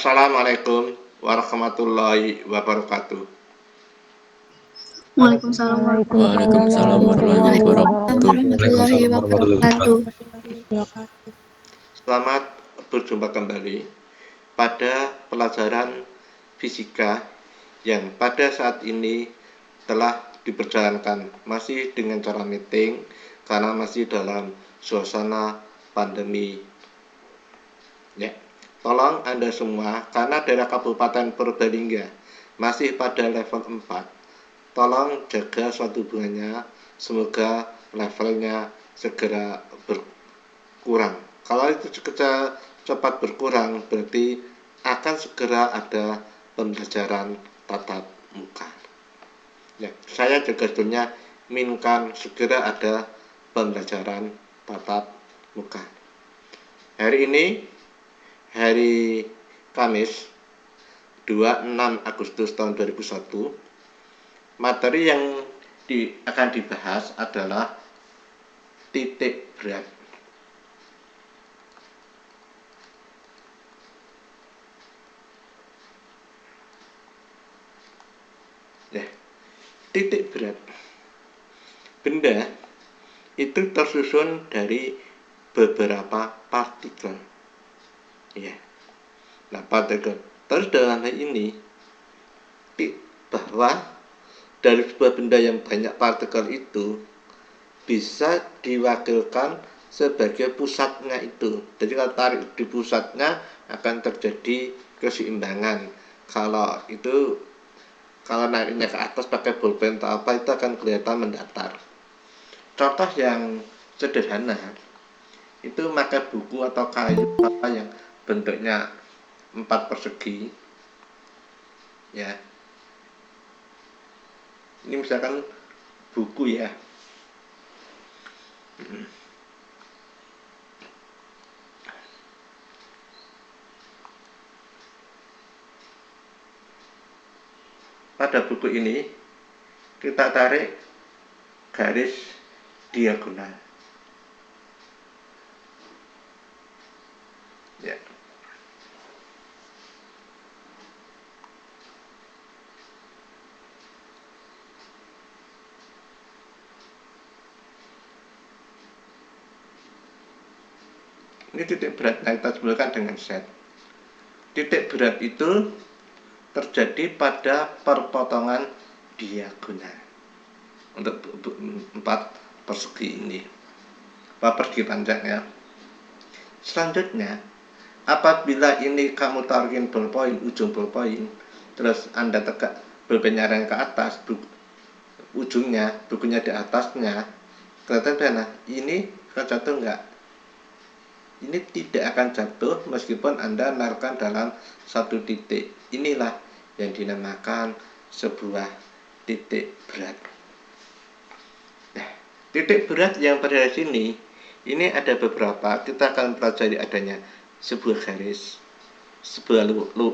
Assalamualaikum warahmatullahi wabarakatuh. Waalaikumsalam Waalaikumsalam warahmatullahi wabarakatuh. Selamat berjumpa kembali pada pelajaran fisika yang pada saat ini telah diperjalankan masih dengan cara meeting karena masih dalam suasana pandemi. Ya, tolong Anda semua karena daerah Kabupaten Purbalingga masih pada level 4. Tolong jaga suatu hubungannya, semoga levelnya segera berkurang. Kalau itu cepat berkurang, berarti akan segera ada pembelajaran tatap muka. Ya, saya juga sebetulnya inginkan segera ada pembelajaran tatap muka. Hari ini, hari Kamis, 26 Agustus tahun 2001, materi yang akan dibahas adalah titik berat. Ya, titik berat. Benda itu tersusun dari beberapa partikel. Ya. Nah, partikel. Terus dalam hal ini bahwa dari sebuah benda yang banyak partikel itu bisa diwakilkan sebagai pusatnya itu. Jadi kalau tarik di pusatnya akan terjadi keseimbangan. Kalau nariknya ke atas pakai bolpen atau apa itu akan kelihatan mendatar. Contoh yang sederhana itu pakai buku atau kayu apa yang bentuknya 4 persegi. Ya. Ini misalkan buku ya. Pada buku ini kita tarik garis diagonal. Ya. Ini titik berat yang kita sebutkan dengan set. Titik berat itu terjadi pada perpotongan diagonal untuk 4 persegi ini. Persegi panjang ya. Selanjutnya, apabila ini kamu taruhin ballpoint, ujung ballpoint, terus Anda tegak bolpennya ke atas, ujungnya, bukunya di atasnya, kelihatan mana? Ini akan jatuh enggak? Ini tidak akan jatuh meskipun Anda naruhkan dalam satu titik. Inilah yang dinamakan sebuah titik berat. Nah, titik berat yang pada sini, ini ada beberapa. Kita akan pelajari adanya sebuah garis,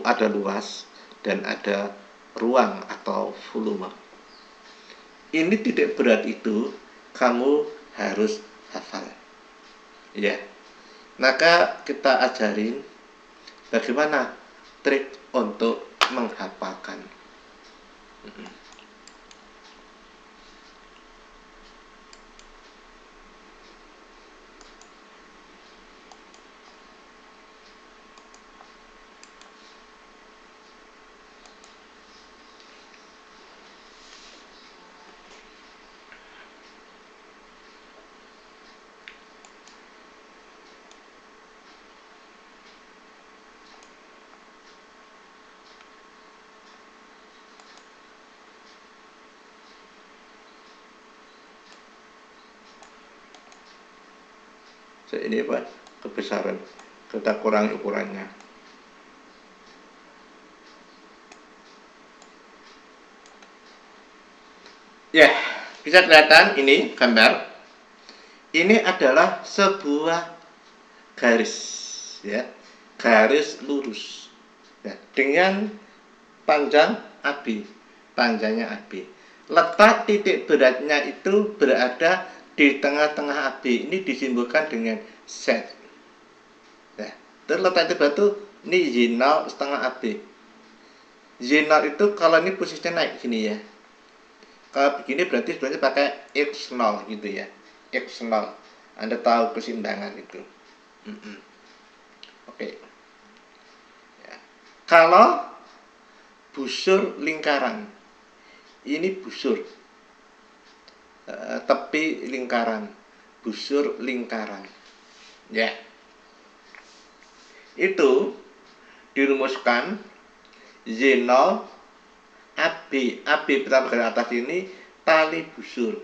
ada luas, dan ada ruang atau volume. Ini titik berat itu kamu harus hafal. Ya. Maka kita ajarin bagaimana trik untuk menghafalkan. Ini apa? Kebesaran. Kita kurangi ukurannya. Ya, bisa kelihatan ini gambar. Ini adalah sebuah garis, ya, garis lurus, ya, dengan panjang AB, panjangnya AB. Letak titik beratnya itu berada di tengah-tengah AB. Ini disimbolkan dengan Z. Nah, terus letak titik berat itu Ini Y0 setengah AB. Y0 itu kalau ini posisinya naik gini ya. Kalau begini berarti sebenarnya pakai X0 gitu ya. X0. Anda tahu keseimbangan itu. Oke. Ya. Kalau busur lingkaran, ini busur. Tepi lingkaran, busur lingkaran. Ya. Itu dirumuskan Y0 AB. AB pertama kali atas ini tali busur.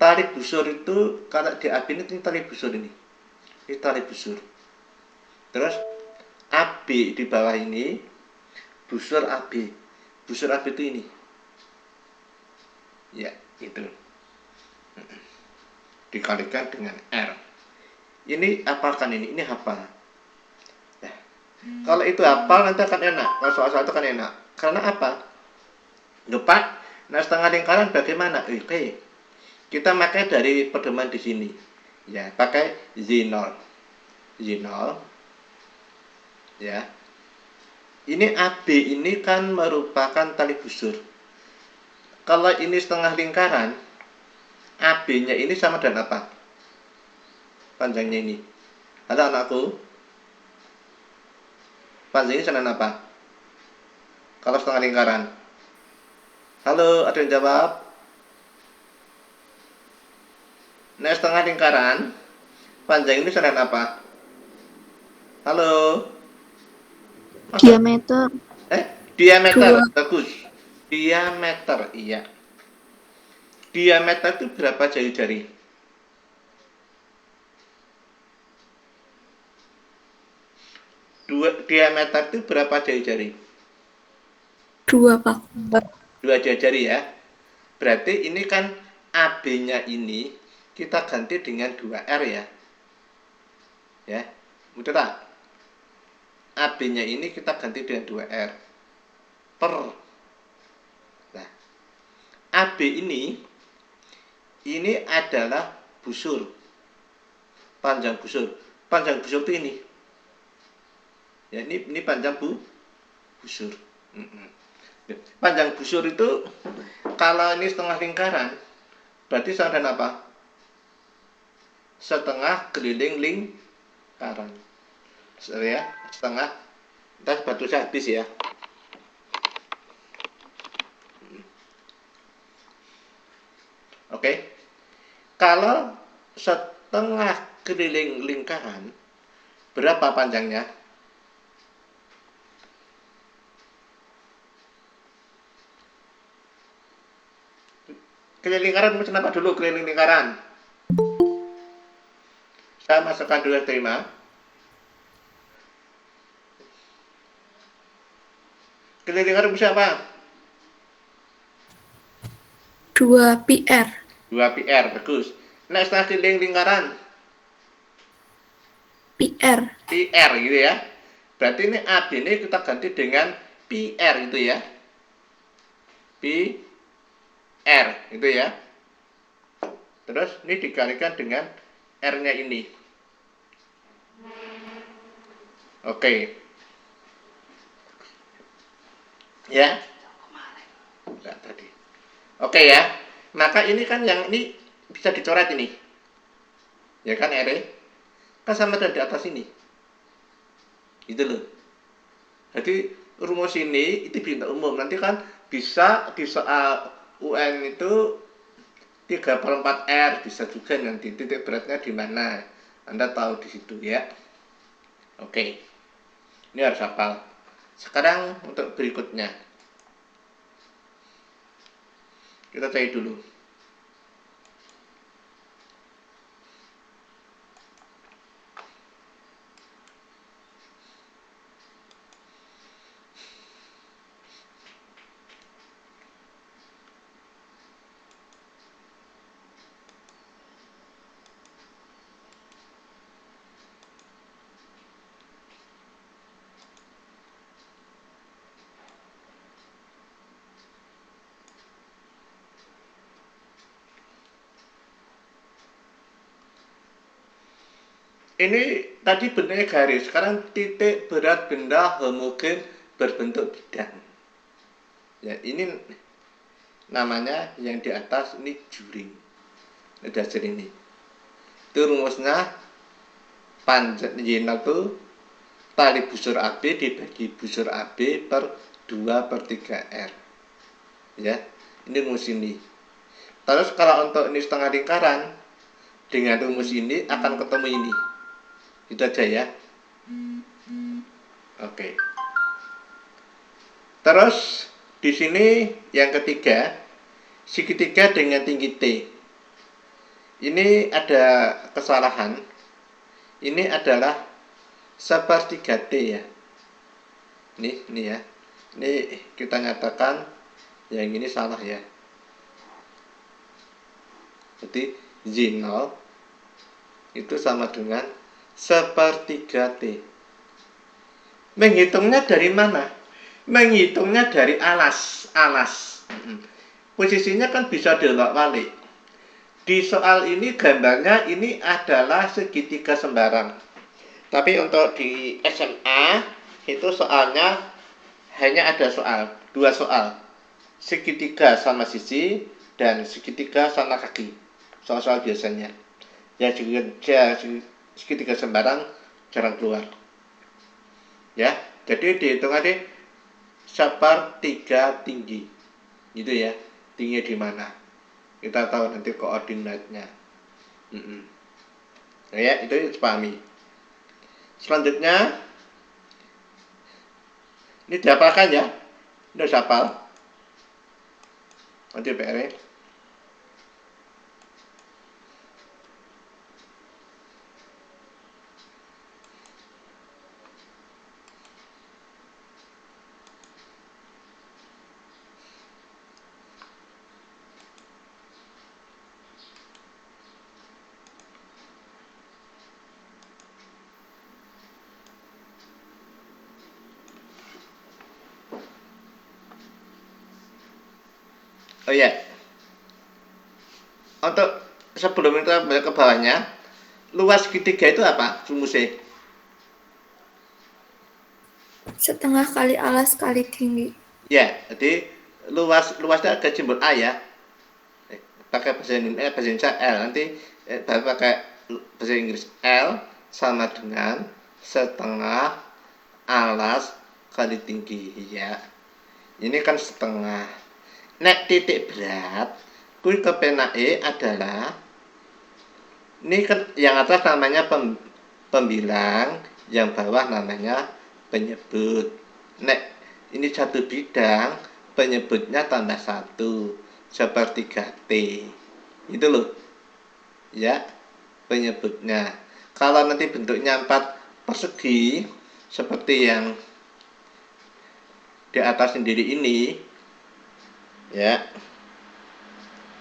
Tali busur itu kalau di AB ini tali busur ini. Ini tali busur. Terus AB di bawah ini busur AB. Busur AB itu ini. Ya, itu. Dikalikan dengan R. Ini apalkan ini? Ini hafal. Nah, kalau itu hafal nanti akan enak. Kalau soal-soal itu kan enak. Karena apa? Depan, nah setengah lingkaran bagaimana? Oke, kita pakai dari pedoman di sini. Ya, pakai Z0. Z0. Ya. Ini AB ini kan merupakan tali busur. Kalau ini setengah lingkaran, AB-nya ini sama dengan apa? Panjangnya ini. Halo anakku. Panjangnya sama dengan apa? Kalau setengah lingkaran. Halo, ada yang jawab? Nah, setengah lingkaran, panjang ini sama dengan apa? Halo? Masa? Diameter. Diameter. 2. Bagus. Diameter, iya. Diameter itu berapa jari-jari? Diameter itu berapa jari-jari? 2, Pak. 2 jari-jari ya. Berarti ini kan AB-nya ini kita ganti dengan 2R ya. Ya, betul tak? AB-nya ini kita ganti dengan 2R per. Nah, AB ini adalah busur. Panjang busur. Panjang busur itu ini. Ya, ini panjang busur. Panjang busur itu kalau ini setengah lingkaran, berarti sama dengan apa? Setengah keliling lingkaran. Ya, setengah. Kita batusnya habis ya. Oke. Kalau setengah keliling lingkaran, berapa panjangnya? Keliling lingkaran mesti apa dulu keliling lingkaran? Saya masukkan dulu yang terima. Keliling lingkaran bisa apa? 2 PR. 2 PR, bagus. Nah, setelah keliling lingkaran, PR. PR gitu ya. Berarti ini AB ini kita ganti dengan PR itu ya. PR itu ya. Terus ini dikalikan dengan R-nya ini. Oke. Ya. Enggak tadi. Oke ya. Maka ini kan yang ini bisa dicoret ini. Ya kan R? Kan sama dengan di atas ini. Gitu loh. Jadi rumus ini itu bintang umum. Nanti kan bisa di soal UN itu 3/4R bisa juga nanti titik beratnya di mana. Anda tahu di situ ya. Oke. Ini harus hafal. Sekarang untuk berikutnya. Kita cari dulu. ini tadi bentuknya garis, sekarang titik berat benda homogen berbentuk bidang. Ya, ini namanya yang di atas ini juring. Dasar ini. Itu rumusnya panjang Y0 itu tali busur AB dibagi busur AB per 2/3R. Ya, ini rumus ini. Terus kalau untuk ini setengah lingkaran, dengan rumus ini akan ketemu ini. Itu aja ya. Oke. Terus di sini yang ketiga, segitiga dengan tinggi T. Ini ada kesalahan. Ini adalah 1/3 T ya. Ini ya. Ini kita nyatakan yang ini salah ya. Jadi Y0 itu sama dengan 1/3 T. Menghitungnya dari mana? Menghitungnya dari alas. Posisinya kan bisa dibolak-balik. Di soal ini gambarnya ini adalah segitiga sembarang. Tapi untuk di SMA itu soalnya hanya ada dua soal. Segitiga sama sisi dan segitiga sama kaki. Soal-soal biasanya. Ya segitiga sembarang jarang keluar. Ya, jadi dihitung aja 1/3 tinggi. Gitu ya. Tingginya di mana? Kita tahu nanti koordinatnya. Nah, ya, itu dipahami. Selanjutnya ini dihafalkan ya. Ini harus hafal. Nanti PR. Oh ya. Untuk sebelum kita balik ke bawahnya, luas segitiga itu apa? Rumusnya? Setengah kali alas kali tinggi. Ya, jadi luasnya ada simbol A ya. Pakai bahasa Indonesia L, nanti pakai bahasa Inggris L sama dengan setengah alas kali tinggi ya. Ini kan setengah. Nek titik berat kui kepenake adalah ini kan yang atas namanya pembilang, yang bawah namanya penyebut. Nek ini satu bidang, penyebutnya tambah 1/3 T. Itu loh. Ya, penyebutnya. Kalau nanti bentuknya 4 persegi seperti yang di atas sendiri ini, ya.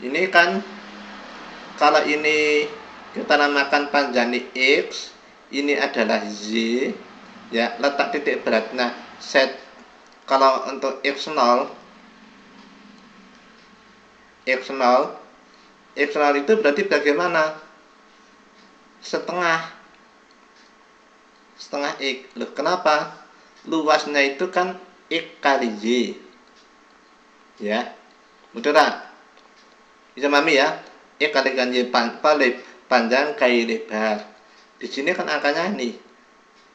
Ini kan kalau ini kita namakan panjang X, ini adalah Z, ya. Letak titik beratnya set. Kalau untuk X0 itu berarti bagaimana? Setengah X. Loh, kenapa? Luasnya itu kan X kali Y. Ya. Betul tak? Bisa pahami ya? X kali Y panjang kali lebar. Di sini kan angkanya ini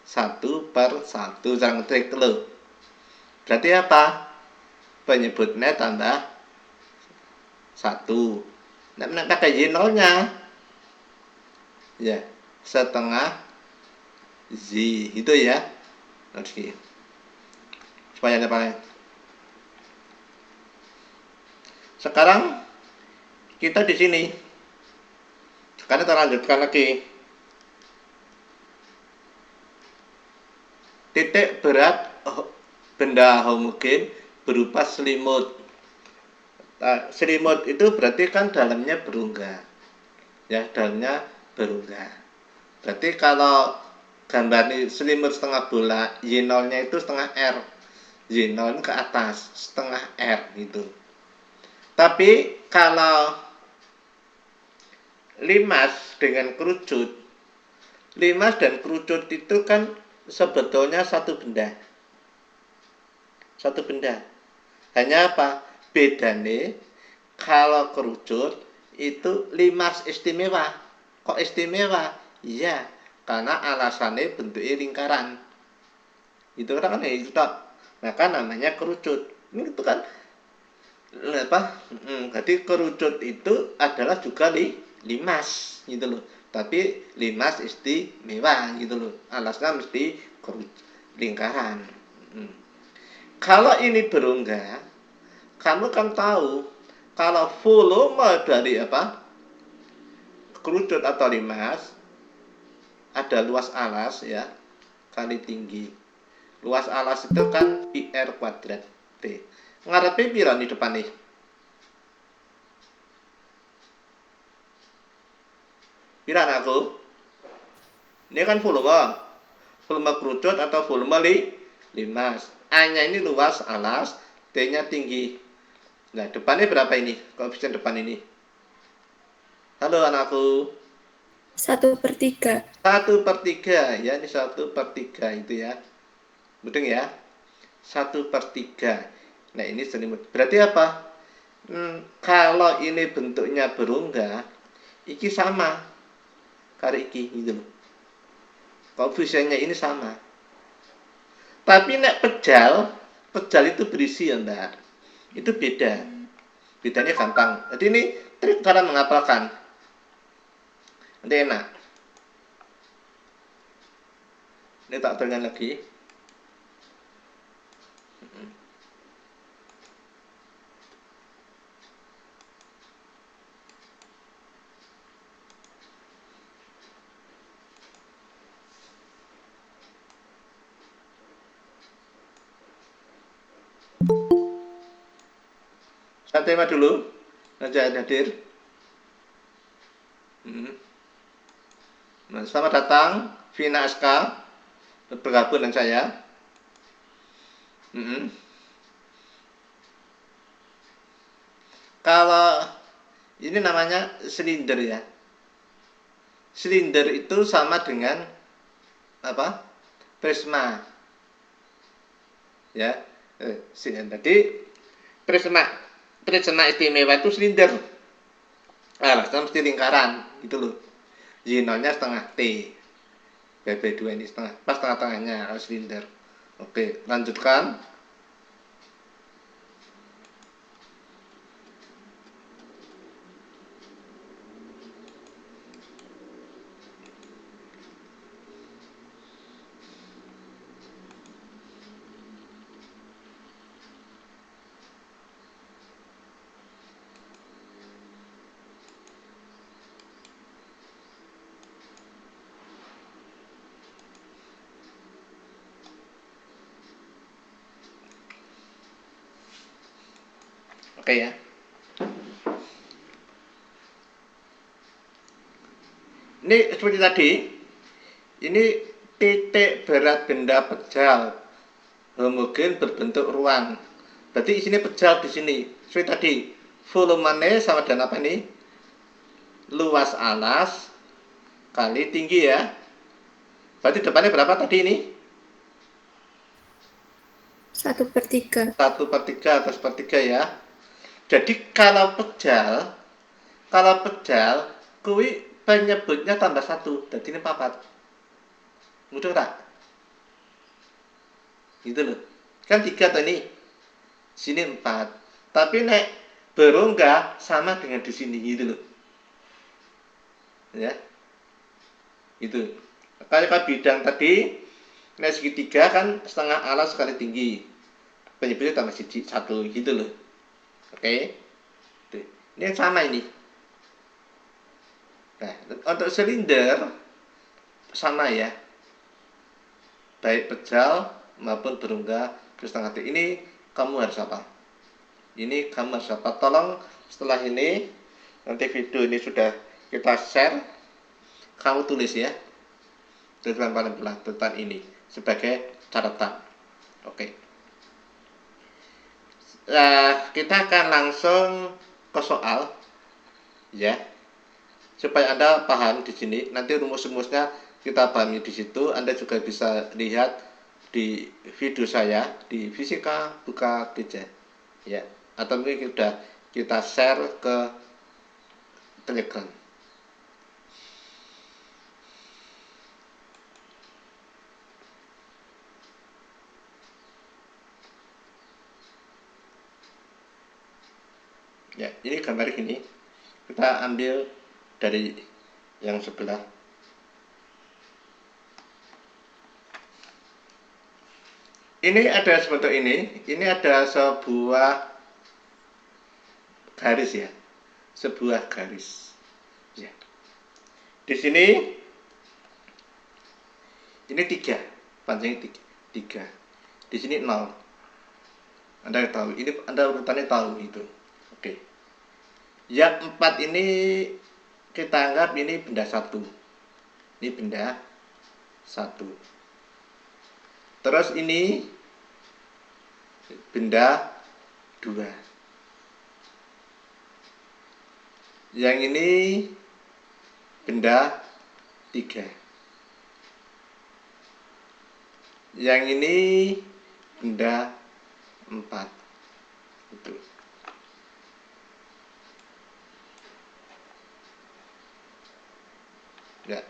1/1. Jangan trik dulu. Berarti apa? Penyebutnya tambah 1. Nah, pakai Y0-nya. Ya, setengah Z. Itu ya. Oke. Supaya ada paling. Sekarang kita di sini. Sekarang kita lanjutkan lagi. Titik berat benda homogen berupa selimut. Nah, selimut itu berarti kan dalamnya berongga. Ya, dalamnya berongga. Berarti kalau gambar ini selimut setengah bola, Y0-nya itu setengah R. Y0 ke atas, setengah R gitu. Tapi kalau limas dengan kerucut, limas dan kerucut itu kan sebetulnya satu benda. Satu benda. Hanya apa? Bedanya kalau kerucut itu limas istimewa. Kok istimewa? Iya, karena alasannya bentuknya lingkaran. Itu kan itu tak. Maka namanya kerucut. Ini itu kan apa? Jadi kerucut itu adalah juga limas gitu loh. Tapi limas istimewa gitu loh. Alasnya mesti lingkaran. Kalau ini berongga, kamu kan tahu kalau volume dari apa? Kerucut atau limas ada luas alas ya kali tinggi. Luas alas itu kan pi/r kuadrat T. Ngarepe pira di depan nih? Pira aku? Ini kan volume. Volume kerucut atau volume limas. A-nya ini luas alas, T-nya tinggi. Nah, depannya berapa ini? Koefisien depan ini. Halo anakku. 1/3. 1/3 ya, ini 1/3 itu ya. Betul ya? 1/3. Nah, ini selimut. Berarti apa? Kalau ini bentuknya berongga, iki sama karo iki gitu loh. Koefisiennya ini sama. Tapi nek pejal itu berisi ya, Mbak. Itu beda. Bedanya gampang. Jadi ini trik cara menghafalkan. Nanti enak. Ini tak terangkan lagi. Saya terima dulu. Najah hadir. Nah, selamat datang Vina Aska bergabung dengan saya. Kalau ini namanya silinder ya. Silinder itu sama dengan apa? Prisma. Ya. Jadi prisma istimewa itu silinder. Alasnya mesti lingkaran gitu loh. Y0-nya setengah T. BB2 ini setengah, pas tengah-tengahnya silinder. Oke, lanjutkan. Oke ya. Ini seperti tadi. Ini titik berat benda pejal homogen berbentuk ruang. Berarti isinya pejal di sini. Seperti tadi. Volumenya sama dengan apa ini? Luas alas kali tinggi ya. Berarti depannya berapa tadi ini? 1/3. 1/3 atau 1/3 ya. Jadi kalau pejal kui penyebutnya tambah 1, jadi ini 4. Mudah tak? Gitu loh. Kan 3 tuh ini. Sini 4. Tapi nek berongga sama dengan di sini gitu loh. Ya. Itu. Kalau bidang tadi nek segitiga kan setengah alas sekali tinggi. Penyebutnya tambah 1 gitu loh. Oke. Tuh. Ini yang sama ini. Nah, untuk silinder sama ya. Baik pejal maupun berongga plus setengah T. Ini kamu harus apa? Ini kamu harus apa? Tolong setelah ini nanti video ini sudah kita share, kamu tulis ya. Tulisan paling tentang ini sebagai catatan. Oke. Nah, kita akan langsung ke soal ya, supaya Anda paham di sini. Nanti rumus-rumusnya kita pahami di situ. Anda juga bisa lihat di video saya di Fisika Buka TJ ya, atau mungkin sudah kita share ke Telegram. Ya, ini gambar gini. Kita ambil dari yang sebelah. Ini ada seperti ini. Ini ada sebuah garis ya. Sebuah garis. Ya. Di sini ini 3, panjangnya 3. Di sini 0. Anda tahu, ini Anda urutannya tahu itu. Oke. Yang 4 ini kita anggap ini benda 1. Ini benda 1. Terus ini benda 2. Yang ini benda 3. Yang ini benda 4. Itu. Ya.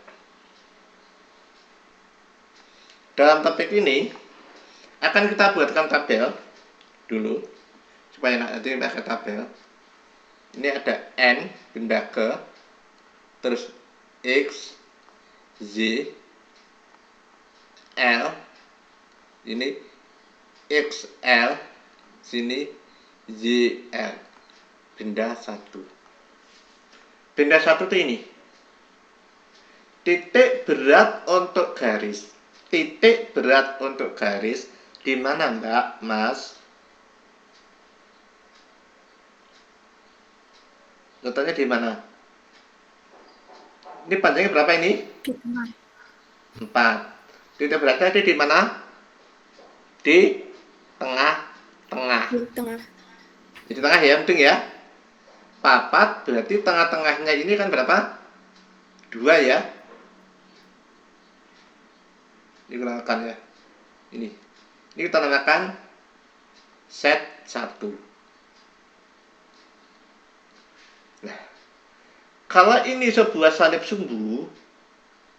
Dalam topik ini akan kita buatkan tabel dulu supaya nanti pakai tabel. Ini ada N benda ke, terus X, Z, L, ini XL, sini ZL, benda 1. Benda 1 itu ini. Titik berat untuk garis. Titik berat untuk garis di mana, Mbak, Mas? Letaknya di mana? Ini panjangnya berapa ini? Di tengah. 4. Titik beratnya ada di mana? Di tengah-tengah. Di tengah. Di tengah ya, penting ya. Papat berarti tengah-tengahnya ini kan berapa? 2 ya. Ini kita namakan ya. Ini kita namakan set 1. Nah, kalau ini sebuah salib sumbu,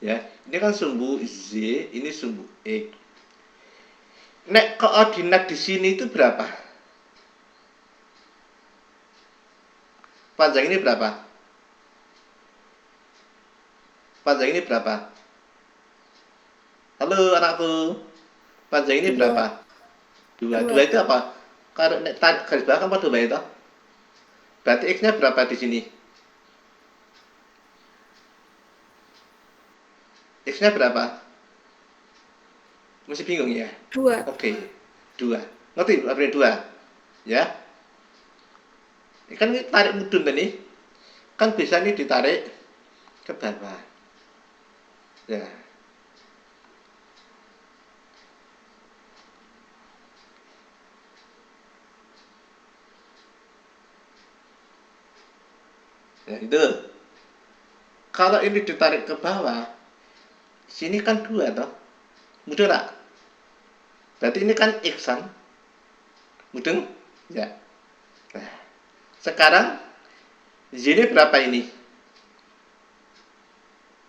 ya, ini kan sumbu Z, ini sumbu X. Nek koordinat di sini itu berapa? Panjang ini berapa? Panjang ini berapa? Halo anakku, panjang ini 2. berapa? 2. 2 itu apa? Kalau nek tarik garis belakang apa 2 itu? Berarti X-nya berapa di sini? X-nya berapa? Masih bingung ya? 2. Oke, 2. Ngerti berapa 2? Ya. Ini kan tarik mudun tadi. Kan bisa nih ditarik ke bawah. Ya. Ya, itu. Kalau ini ditarik ke bawah, sini kan 2 toh. Mudeng tak? Berarti ini kan X kan? Mudeng? Ya. Nah, sekarang Z ini berapa ini?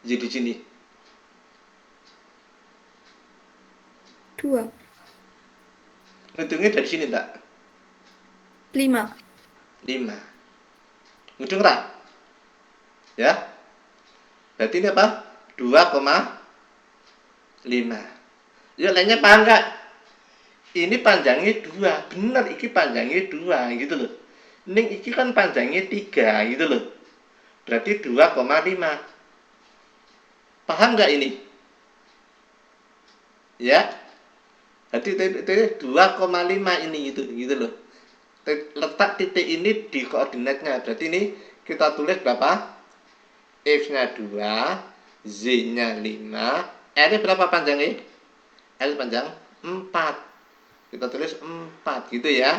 Z di sini. 2. Ngitungnya dari sini tak? 5. 5. Mudeng tak? Ya. Berarti ini apa? 2,5. Ya lainnya paham nggak? Ini panjangnya 2. Bener, iki panjangnya 2 gitu loh. Ning iki kan panjangnya 3 gitu loh. Berarti 2,5. Paham nggak ini? Ya. Berarti 2,5 ini gitu loh. Letak titik ini di koordinatnya. Berarti ini kita tulis berapa? X-nya 2, Z-nya 5, R-nya berapa panjangnya? L panjang 4. Kita tulis 4 gitu ya.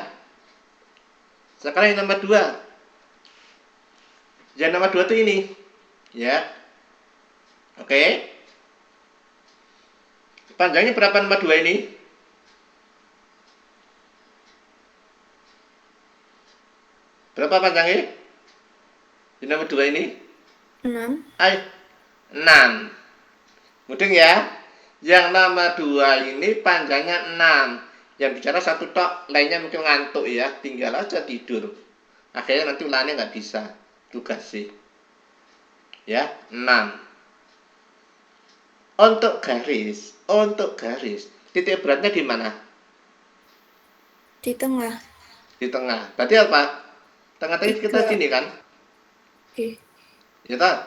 Sekarang yang nomor 2. Yang nomor 2 itu ini. Ya. Oke. Panjangnya berapa nomor 2 ini? Berapa panjangnya? Di nomor 2 ini? 6. Ayo, 6. Mudeng ya? Yang nomor 2 ini panjangnya 6. Yang bicara satu tok, lainnya mungkin ngantuk ya. Tinggal aja tidur. Akhirnya nanti ulangannya nggak bisa. Tugas sih. Ya, 6. Untuk garis, titik beratnya di mana? Di tengah. Di tengah. Berarti apa? Tengah-tengah kita 3. sini kan? Oke. Ya toh?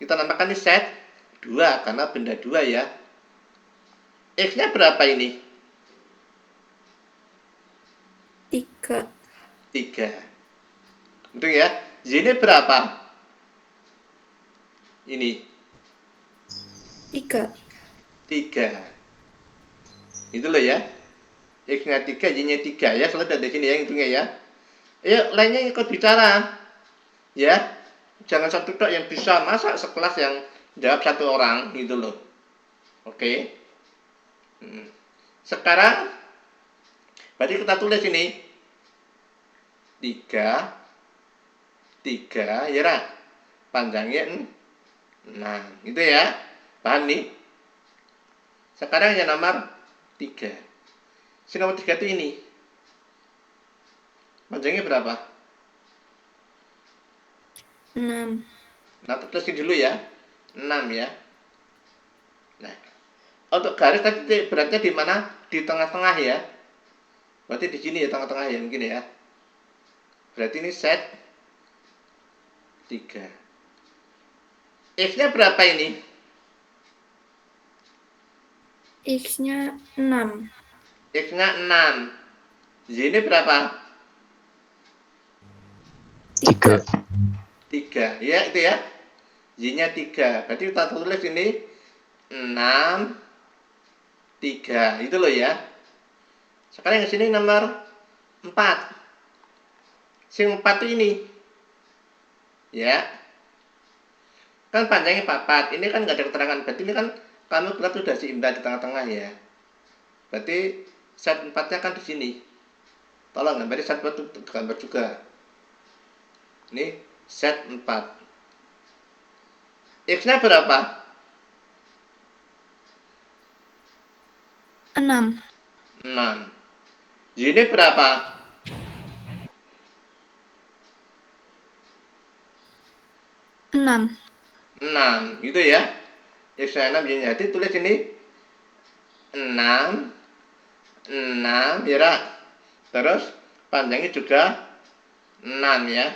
Kita namakan ini set 2 karena benda 2 ya. X-nya berapa ini? 3. 3. Betul ya? Y-nya berapa? Ini 3. 3. Itu loh ya. X-nya 3, Y-nya 3 ya. Selesai dari sini ya hitungnya ya. Ayo lainnya ikut bicara. Ya. Jangan satu tok yang bisa, masa sekelas yang jawab satu orang gitu loh. Oke. Sekarang berarti kita tulis ini 3 ya Ra? Panjangnya 6 gitu ya. Paham nih? Sekarang yang nomor 3. Si nomor 3 itu ini. Panjangnya berapa? 6. Nah, tulisin dulu ya. 6 ya. Nah, untuk garis tadi titik beratnya di mana? Di tengah-tengah ya. Berarti di sini ya, tengah-tengah ya mungkin ya. Berarti ini set 3. X-nya berapa ini? X-nya 6. X-nya 6. Y ini berapa? 3. 3. Ya, itu ya. Y-nya 3. Berarti kita tulis ini 6 3. Itu loh ya. Sekarang yang sini nomor 4. Sing 4 itu ini. Ya. Kan panjangnya 4. Ini kan nggak ada keterangan. Berarti ini kan kamu gerak sudah seimbang di tengah-tengah ya. Berarti set 4-nya kan di sini. Tolong gambar set 4 itu gambar juga. Ini set 4. X-nya berapa? 6. 6. Y ini berapa? 6. 6. Gitu ya. X-nya 6, Y-nya. Jadi tulis ini 6 ya Ra. Terus panjangnya juga 6 ya.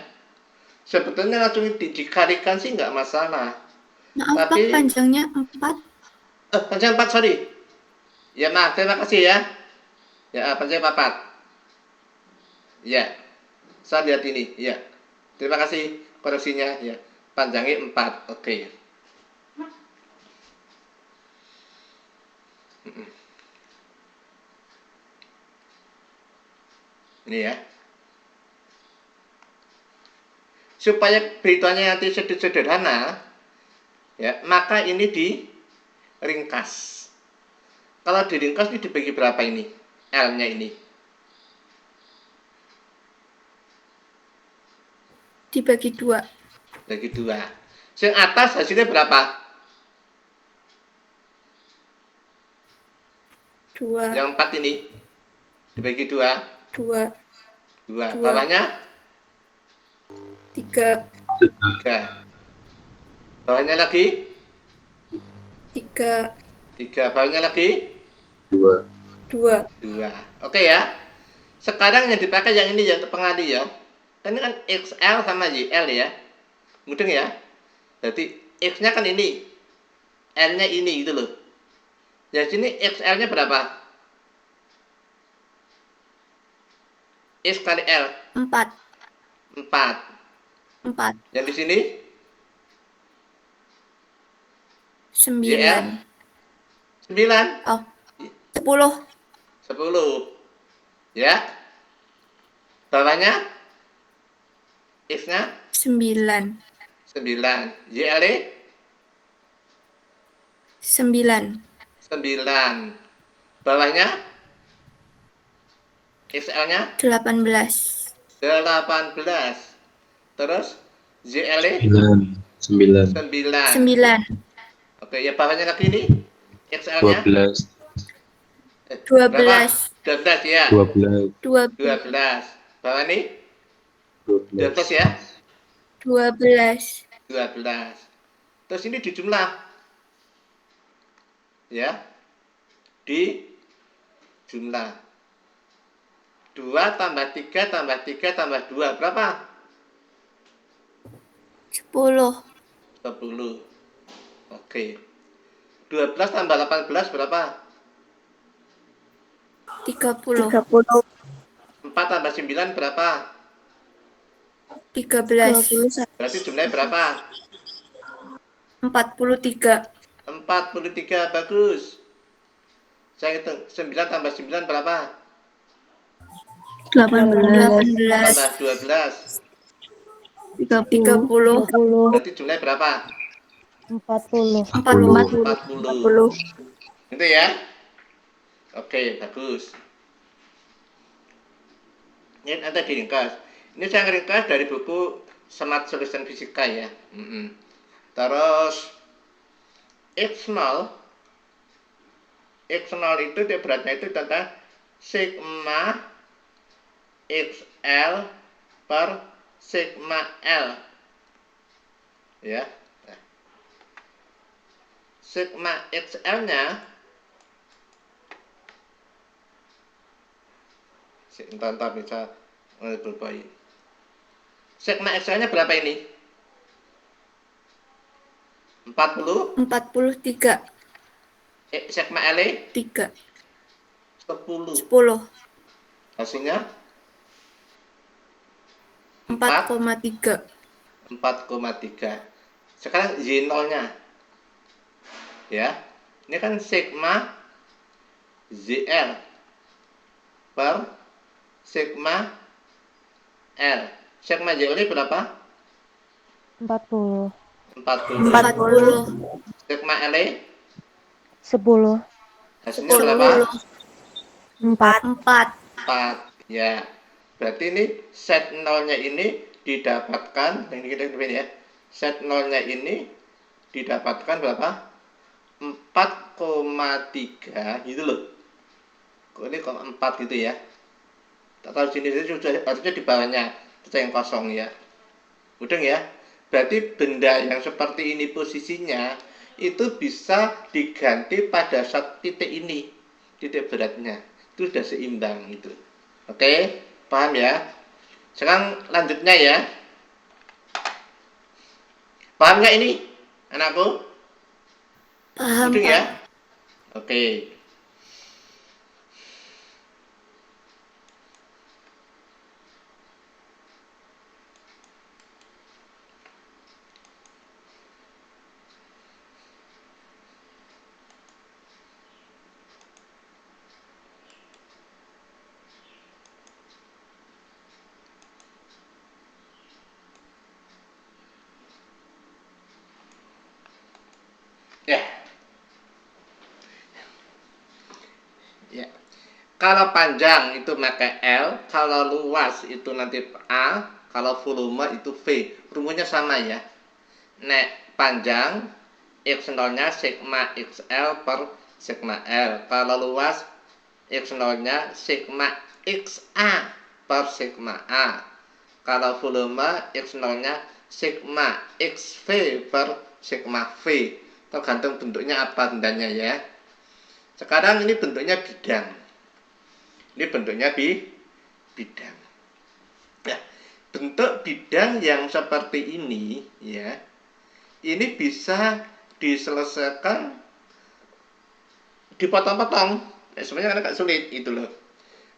Sebetulnya langsung dikalikan sih nggak masalah. Maaf Pak, Tapi panjangnya 4. panjang 4, sorry. Ya maaf, terima kasih ya. Ya, panjang 4. Ya. Saya lihat ini, ya. Terima kasih koreksinya ya. Panjangnya 4. Oke. Ini ya. Supaya beritanya nanti sederhana, ya, maka ini diringkas. Kalau diringkas ini dibagi berapa ini? L-nya ini. Dibagi 2. Bagi 2. Yang atas hasilnya berapa? 2. Yang 4 ini dibagi 2. 2. 2. Bawahnya 3. 3. Bawahnya lagi 3. 3. Bawahnya lagi 2. 2. Oke ya. Sekarang yang dipakai yang ini ya untuk pengali ya. Ini kan XL sama YL ya. Mudeng ya. Jadi X-nya kan ini. L-nya ini gitu loh. Yang sini XL-nya berapa? X kali L 4. 4. 4. Yang di sini 9. 9. Oh, 10. 10. Ya. Bawahnya X-nya 9. 9. YL 9. 9. 9. Bawahnya XL-nya 18. 18. Terus ZL-nya 9. 9. 9. Oke, ya bawahnya lagi ini XL-nya 12. berapa? 12. 12 ya. 12. 12. Bawah ini 12 ya. 12. 12. Terus ini dijumlah. Ya. Di jumlah. 2 tambah 3 tambah 3 tambah 2 berapa? 10. 10. Oke. 12 tambah 18 berapa? 30. 4 tambah 9 berapa? 13. Berarti jumlahnya berapa? 43. 43. Bagus. Saya hitung 9 tambah 9 berapa? 18. Tambah 12. 30. Berarti jumlahnya berapa? 40. 40. Itu ya? Oke, bagus. Ini nanti diringkas. Ini saya ringkas dari buku Smart Solution Fisika ya. Terus X0 itu dia beratnya itu tentang sigma XL per sigma L. Ya. Nah. Sigma XL-nya entar bisa berbaik. Sigma XL-nya berapa ini? 40? 43. Sigma L-nya 3. 10. 10. Hasilnya 4,3. 4,3. Sekarang Z0-nya. Ya. Ini kan sigma ZL per sigma L. Sigma ZL ini berapa? 40. 40. Sigma L 10. hasilnya berapa? 4. 4. 4. Ya. Berarti ini set nolnya ini didapatkan, ini kita ya. Set nolnya ini didapatkan berapa? 4,3 gitu loh. Kok ini 4 gitu ya. Taruh sini sudah harusnya di bawahnya kita yang kosong ya. Udah ya. Berarti benda yang seperti ini posisinya itu bisa diganti pada saat titik ini, titik beratnya. Itu sudah seimbang itu. Oke, paham ya? Sekarang lanjutnya ya. Paham nggak ini, anakku? Paham, Udah ya? Pak. Oke. Ya. Ya. Kalau panjang itu pakai L, kalau luas itu nanti A, kalau volume itu V. Rumusnya sama ya. Nek panjang X0-nya sigma XL per sigma L. Kalau luas X0-nya sigma XA per sigma A. Kalau volume X0-nya sigma XV per sigma V. Tergantung bentuknya apa bendanya ya. Sekarang ini bentuknya bidang. Ini bentuknya bidang. Nah, bentuk bidang yang seperti ini ya, ini bisa diselesaikan dipotong-potong. Sebenarnya agak sulit itu loh.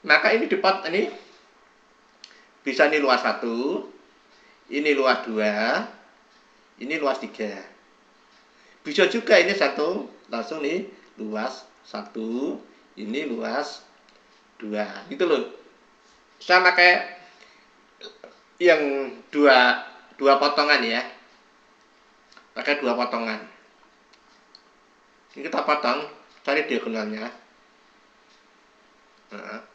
Maka ini ini bisa ini luas 1, ini luas 2, ini luas 3. Bisa juga ini satu langsung nih luas 1, ini luas 2. Gitu loh. Sama kayak yang dua potongan ya. Pakai 2 potongan. Ini kita potong Cari diagonalnya. Nah,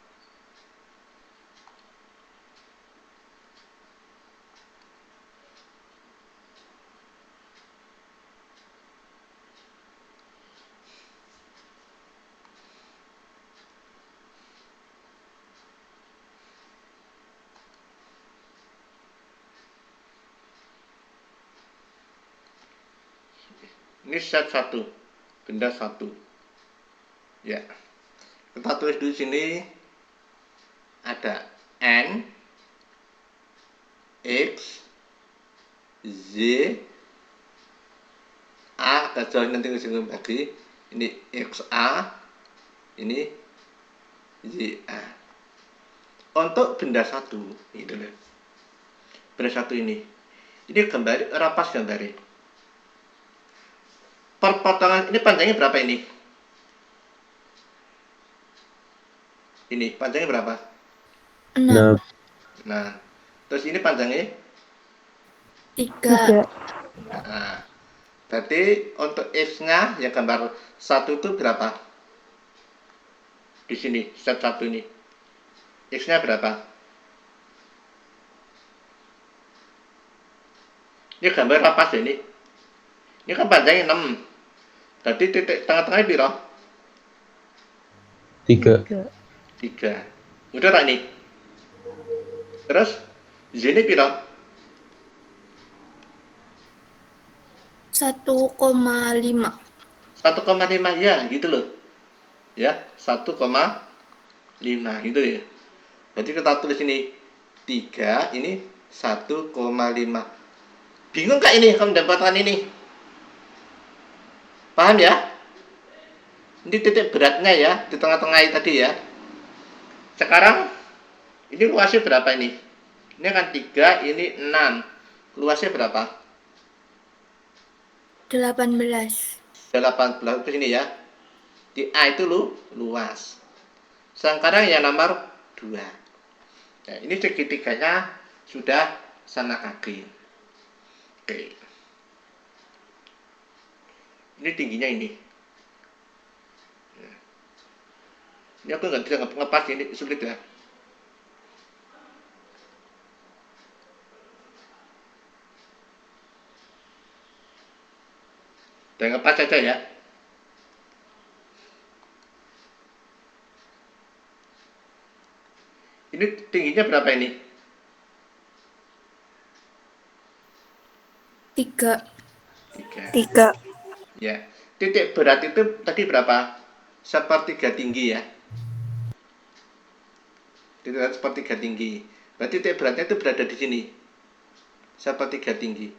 ini set 1, benda 1. Ya. Kita tulis di sini ada N, X, Z, A, kita jauh nanti kesini lagi. Ini XA, ini ZA. Untuk benda 1, gitu loh. Benda 1 ini gambar, rapas gambarnya. Perpotongan ini panjangnya berapa ini? Ini panjangnya berapa? 6. Nah, terus ini panjangnya 3. 3. Nah, berarti untuk X-nya ya gambar 1 itu berapa? Di sini, set 1 ini. X-nya berapa? Ini gambar rapas ini. Ini kan panjangnya 6. Berarti titik tengah-tengahnya berapa? 3. 3. Udah tak ini? Terus Z ini berapa? 1,5. 1,5 ya, gitu loh. Ya, 1,5 gitu ya. Berarti kita tulis ini 3, ini 1,5. Bingung nggak ini kalau mendapatkan ini? Paham ya? Ini titik beratnya ya, di tengah-tengah tadi ya. Sekarang, ini luasnya berapa ini? Ini kan 3, ini 6. Luasnya berapa? 18. 18 ke sini ya. Di A itu luas. Sekarang yang nomor 2. Nah, ini segitiganya sudah sama kaki. Oke. Ini tingginya ini. Ini aku nggak bisa ngepas ini, sulit ya. Dan ngepas saja ya. Ini tingginya berapa ini? 3. 3. Ya. Titik berat itu tadi berapa? Sepertiga tinggi ya. Titik berat sepertiga tinggi. Berarti titik beratnya itu berada di sini. Sepertiga tinggi.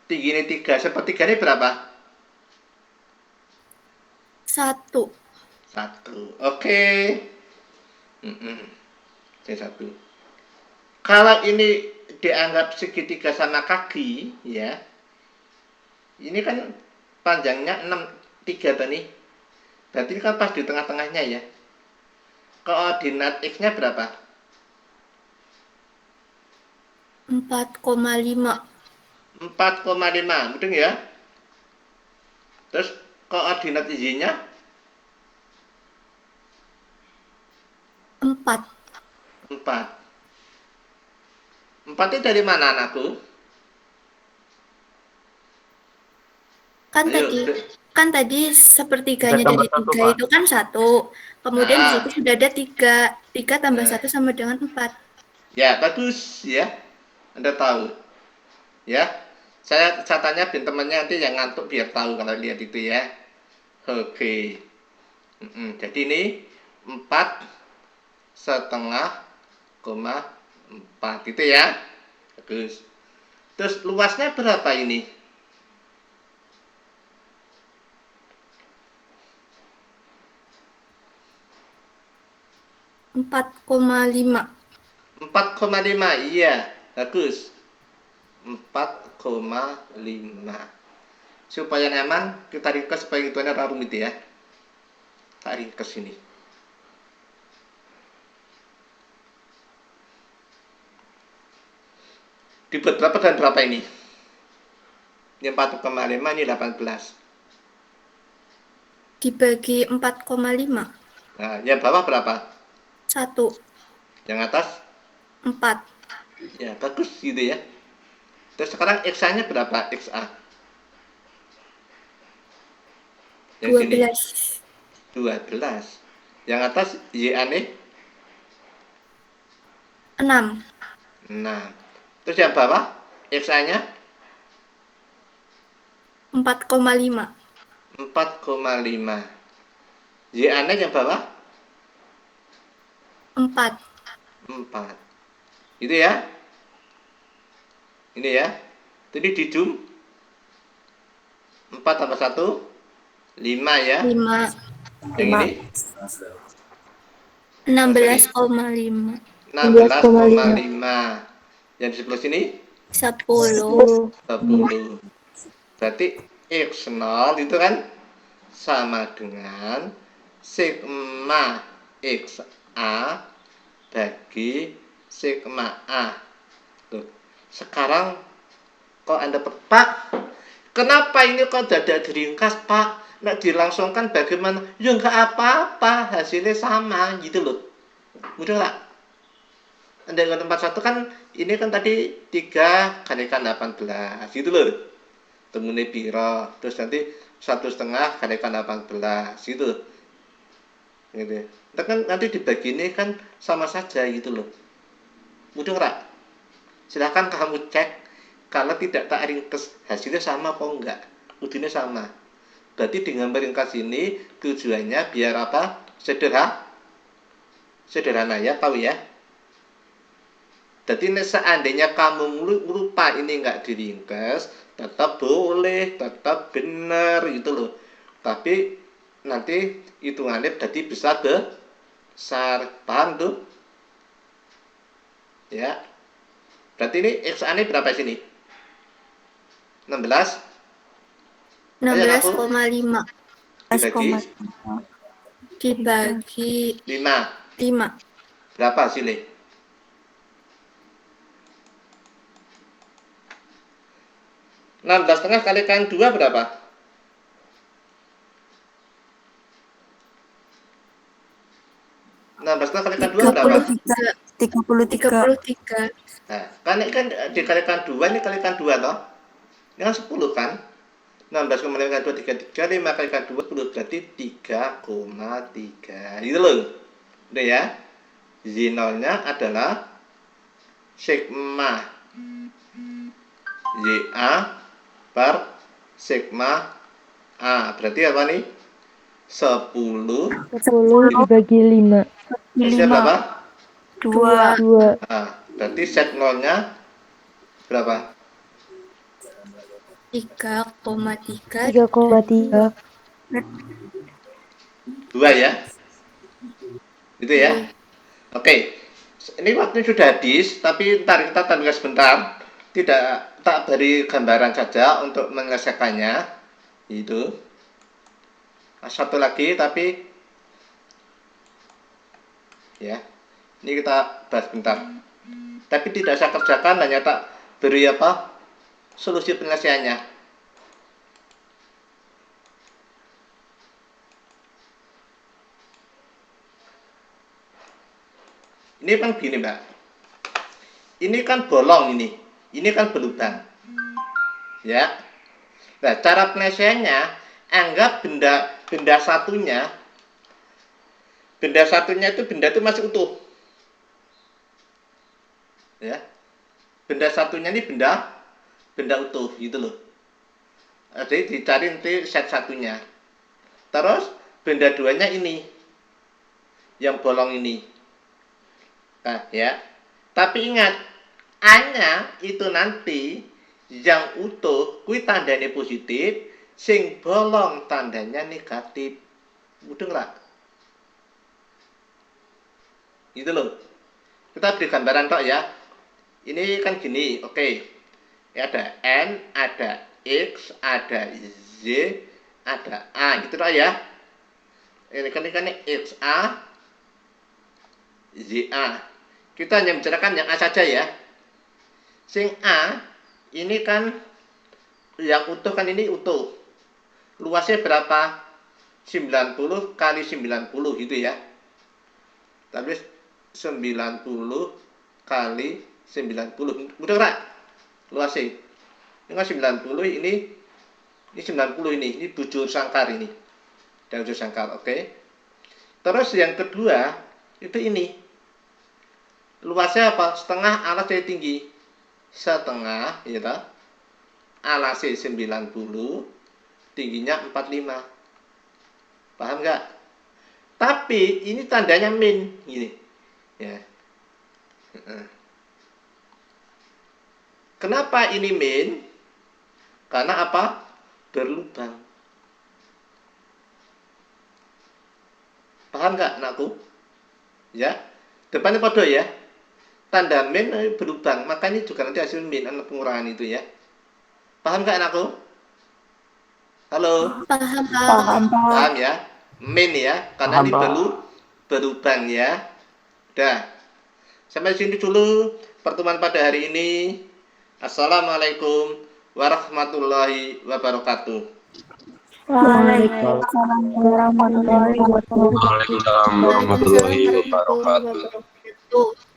Tinggi ini 3, sepertiganya berapa? 1. 1. Oke. C1. Kalau ini dianggap segitiga sama kaki, ya. Ini kan panjangnya 6, 3 tadi. Berarti ini kan pas di tengah-tengahnya ya. Koordinat X-nya berapa? 4,5. 4,5, betul ya? Terus koordinat Y-nya 4. 4. 4 itu dari mana anakku? Kan Ayo, tadi sepertiganya dari 3 itu kan 1. Kemudian di situ sudah ada 3. 3 tambah 1 sama dengan 4. Ya, bagus ya. Anda tahu. Ya. Saya tanya biar temannya nanti yang ngantuk biar tahu kalau lihat itu ya. Oke. Jadi ini 4,5 gitu ya. Bagus. Terus luasnya berapa ini? 4,5. 4,5, iya. Bagus. 4,5. Supaya nyaman, kita ringkas supaya itu ada rumit ya. Tak ringkas ini. Dibuat berapa dan berapa ini? Ini 4,5, ini 18. dibagi 4,5. Nah, yang bawah berapa? 1, Yang atas? 4, Ya, bagus gitu ya. Terus sekarang X-nya berapa? XA. Yang sini 12, 12. Yang atas Y-ane 6, 6. Terus yang bawah XA-nya 4,5, 4,5. Y-ane yang bawah 4. 4. Itu ya. Ini ya. Jadi di zoom 4 tambah 1 5 ya. 5, Yang ini 16,5, 16,5. Yang di sebelah sini 10, 10. Berarti X0 itu kan sama dengan sigma XA bagi sigma A. Tuh. Sekarang kok Anda Pak, kenapa ini kok tidak diringkas Pak? Nggak dilangsungkan bagaimana? Ya nggak apa-apa, hasilnya sama gitu loh. Udah lah. Dengan tempat satu kan ini kan tadi 3 kalikan 18 gitu loh. Temune piro, terus nanti 1,5 kalikan 18 gitu. Gitu. Nah, kan nanti dibagi ini kan sama saja gitu loh. Mudah nggak? Silahkan kamu cek kalau tidak tak ringkas hasilnya sama apa enggak. Udahnya sama. Berarti dengan meringkas ini tujuannya biar apa? Sederhana ya, tahu ya. Jadi seandainya kamu lupa ini nggak diringkas, tetap boleh, tetap benar gitu loh. Tapi nanti hitungannya jadi besar besar, paham tuh? Ya. Berarti ini XA ini berapa sini? 16. Ayo aku 16,5 dibagi dibagi 5. 5, Berapa hasilnya? 16,5 kalikan 2 berapa? 16,5 kalikan 2 berapa? 33. Nah, kan ini kan dikalikan 2, ini kalikan 2 toh? Ini kan 10 kan? 16 kalikan 2, 33, 5 kalikan 2, 10, berarti 3,3. Gitu loh. Udah ya? Z0-nya adalah sigma YA per sigma A. Berarti apa nih? 10 dibagi 5. Hasilnya berapa? 2, 2. Nah, berarti set nolnya berapa? 3,3, 3,3. 2 ya? Gitu ya? Oke. Ini waktunya sudah habis, tapi ntar kita tampilkan sebentar. Tidak tak beri gambaran saja untuk menyelesaikannya. Itu. Nah, satu lagi, tapi ya. Ini kita bahas sebentar. Tapi tidak saya kerjakan, hanya tak beri apa? Solusi penyelesaiannya. Ini kan gini, Mbak. Ini kan bolong ini. Ini kan berlubang. Ya. Nah, cara penyelesaiannya, anggap benda satunya itu benda itu masih utuh. Ya. Benda satunya ini benda utuh gitu loh. Jadi dicari nanti set satunya. Terus benda duanya ini yang bolong ini. Nah, ya. Tapi ingat, A-nya itu nanti yang utuh kui tandanya positif, sing bolong tandanya negatif. Mudah nggak? Gitu loh. Kita beri gambaran tok ya. Ini kan gini, oke. Ya, ada N, ada X, ada Z, ada A, gitu tok ya. Ini kan XA, ZA. Kita hanya bicarakan yang A saja ya. Sing A ini kan yang utuh kan ini utuh. Luasnya berapa? 90 kali 90 gitu ya. Tapi 90 kali 90. Mudah enggak? Luas sih. Ini 90 ini 90 ini bujur sangkar ini. Dan bujur sangkar, oke. Terus yang kedua itu ini. Luasnya apa? Setengah alas dari tinggi. Setengah, ya toh. Alasnya 90, tingginya 45. Paham nggak? Tapi ini tandanya min gini. Ya. Kenapa ini min? Karena apa? Berlubang. Paham nggak, anakku? Ya. Depannya kode ya. Tanda min berlubang, makanya juga nanti hasil min anak pengurangan itu ya. Paham nggak, anakku? Halo? Paham, Pak. Paham, Pak. Paham ya? Min ya, karena ini berlubang ya. Dah. Sampai sini dulu pertemuan pada hari ini. Assalamualaikum warahmatullahi wabarakatuh. Waalaikumsalam warahmatullahi wabarakatuh. Waalaikumsalam warahmatullahi wabarakatuh. Wabarakatuh.